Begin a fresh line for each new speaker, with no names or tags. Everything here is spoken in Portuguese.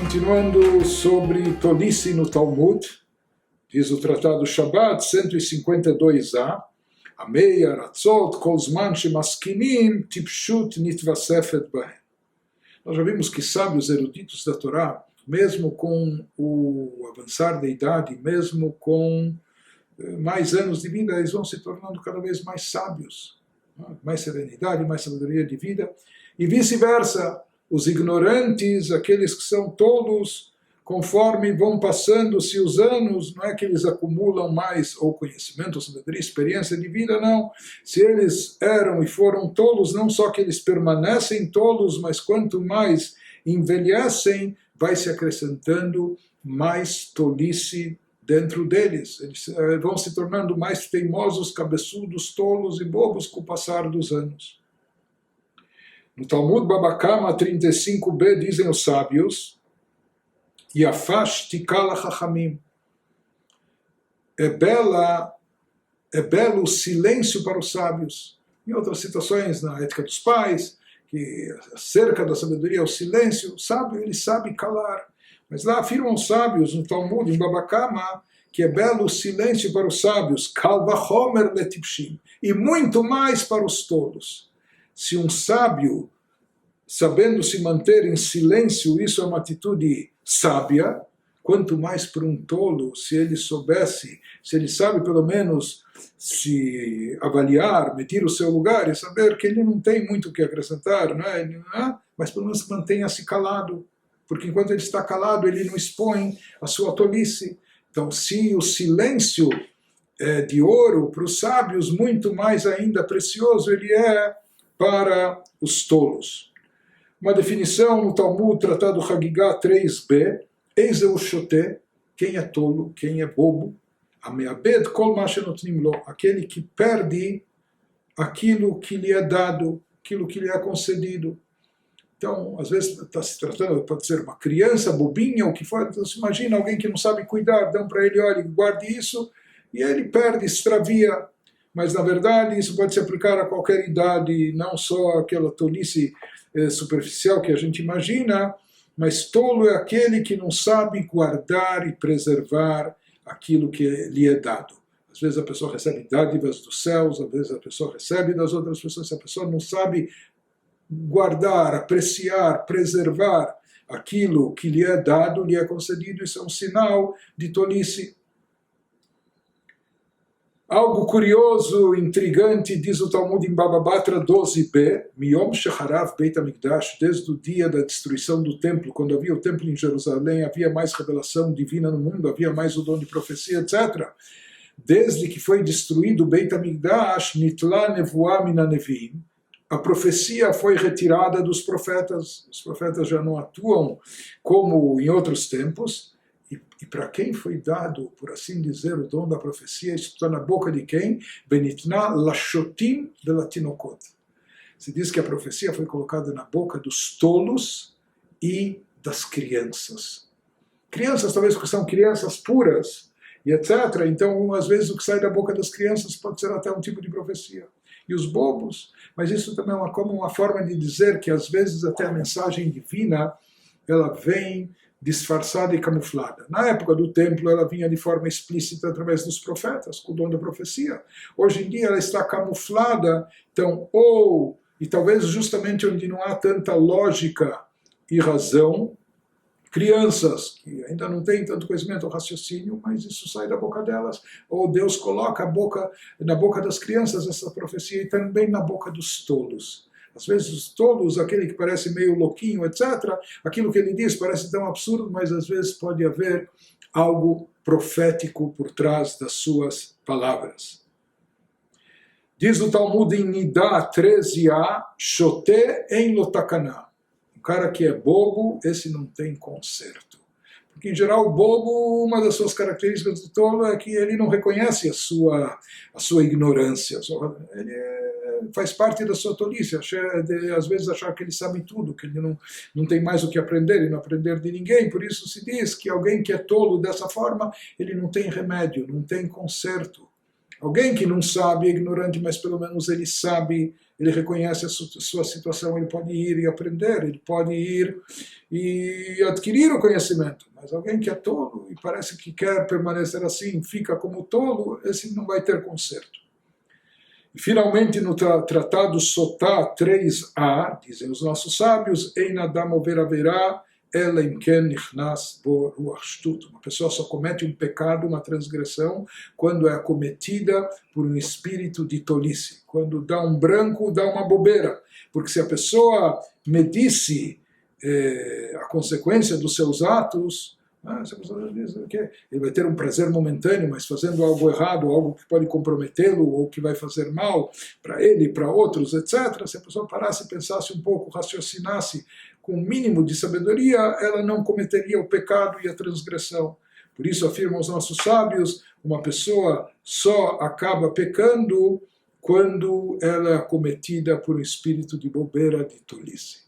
Continuando sobre tolice no Talmud, diz o Tratado Shabbat 152a, Amei Aratzot Kol Zman Shemaskinim Tipshut Nitvasefet Bahem. Nós já vimos que sábios eruditos da Torá, mesmo com o avançar da idade, mesmo com mais anos de vida, eles vão se tornando cada vez mais sábios, mais serenidade, mais sabedoria de vida, e vice-versa. Os ignorantes, aqueles que são tolos, conforme vão passando-se os anos, não é que eles acumulam mais ou conhecimento, ou sabedoria, experiência de vida, não. Se eles eram e foram tolos, não só que eles permanecem tolos, mas quanto mais envelhecem, vai se acrescentando mais tolice dentro deles. Eles vão se tornando mais teimosos, cabeçudos, tolos e bobos com o passar dos anos. No Talmud Baba Kama 35b dizem os sábios, Yafash tikala chachamim. É belo o silêncio para os sábios. Em outras situações, na ética dos pais, que acerca da sabedoria é o silêncio, o sábio ele sabe calar. Mas lá afirmam os sábios no Talmud, em Baba Kama, que é belo o silêncio para os sábios, kal vachomer letipshim, e muito mais para os tolos. Se um sábio, sabendo se manter em silêncio, isso é uma atitude sábia, quanto mais para um tolo, se ele soubesse, se ele sabe pelo menos se avaliar, medir o seu lugar e saber que ele não tem muito o que acrescentar, não é? Mas pelo menos mantenha-se calado, porque enquanto ele está calado, ele não expõe a sua tolice. Então, se o silêncio é de ouro para os sábios, muito mais ainda precioso ele é para os tolos. Uma definição no Talmud, Tratado Hagigah 3b, eis é o shoté, quem é tolo, quem é bobo, ameabed kol ma shenotnim lo, aquele que perde aquilo que lhe é dado, aquilo que lhe é concedido. Então, às vezes está se tratando, pode ser uma criança bobinha, ou que for, então se imagina alguém que não sabe cuidar, dão para ele, olha, guarde isso, e ele perde, extravia. Mas, na verdade, isso pode se aplicar a qualquer idade, não só aquela tolice superficial que a gente imagina, mas tolo é aquele que não sabe guardar e preservar aquilo que lhe é dado. Às vezes a pessoa recebe dádivas dos céus, às vezes a pessoa recebe das outras pessoas, se a pessoa não sabe guardar, apreciar, preservar aquilo que lhe é dado, lhe é concedido, isso é um sinal de tolice. Algo curioso, intrigante, diz o Talmud em Baba Batra 12b, Miyom Shecharav Beit HaMikdash, desde o dia da destruição do templo, quando havia o templo em Jerusalém, havia mais revelação divina no mundo, havia mais o dom de profecia, etc. Desde que foi destruído o Beit HaMikdash, Nitla Nevuah Mina Neviim, a profecia foi retirada dos profetas, os profetas já não atuam como em outros tempos. E para quem foi dado, por assim dizer, o dom da profecia, isso está na boca de quem? Benitna lashotim velatinokot. Se diz que a profecia foi colocada na boca dos tolos e das crianças. Crianças, talvez porque são crianças puras, e etc. Então, às vezes, o que sai da boca das crianças pode ser até um tipo de profecia. E os bobos, mas isso também é como uma forma de dizer que, às vezes, até a mensagem divina, ela vem disfarçada e camuflada. Na época do templo, ela vinha de forma explícita através dos profetas, com o dom da profecia. Hoje em dia, ela está camuflada, então, e talvez justamente onde não há tanta lógica e razão, crianças que ainda não têm tanto conhecimento ou raciocínio, mas isso sai da boca delas, ou Deus coloca na boca das crianças essa profecia e também na boca dos tolos. Às vezes os tolos, aquele que parece meio louquinho, etc., aquilo que ele diz parece tão absurdo, mas às vezes pode haver algo profético por trás das suas palavras. Diz o Talmud em Nidá 13a, Shoté em Lotakana. O cara que é bobo, esse não tem conserto. Porque, em geral, o bobo, uma das suas características do tolo é que ele não reconhece a sua ignorância. Ele faz parte da sua tolice, às vezes achar que ele sabe tudo, que ele não tem mais o que aprender e não aprender de ninguém. Por isso se diz que alguém que é tolo dessa forma, ele não tem remédio, não tem conserto. Alguém que não sabe, é ignorante, mas pelo menos ele sabe, ele reconhece a sua situação, ele pode ir e aprender, ele pode ir e adquirir o conhecimento. Mas alguém que é tolo e parece que quer permanecer assim, fica como tolo, esse não vai ter conserto. E finalmente no tratado Sotá 3a, dizem os nossos sábios, Ein Adam Over Averá, ela em Ken Nichnas Bo Ruach Shtut. Uma pessoa só comete um pecado, uma transgressão, quando é acometida por um espírito de tolice. Quando dá um branco, dá uma bobeira. Porque se a pessoa medisse a consequência dos seus atos, se a pessoa diz que ele vai ter um prazer momentâneo, mas fazendo algo errado, algo que pode comprometê-lo ou que vai fazer mal para ele, para outros, etc. Se a pessoa parasse, pensasse um pouco, raciocinasse com o mínimo de sabedoria, ela não cometeria o pecado e a transgressão. Por isso afirmam os nossos sábios, uma pessoa só acaba pecando quando ela é cometida por um espírito de bobeira, de tolice.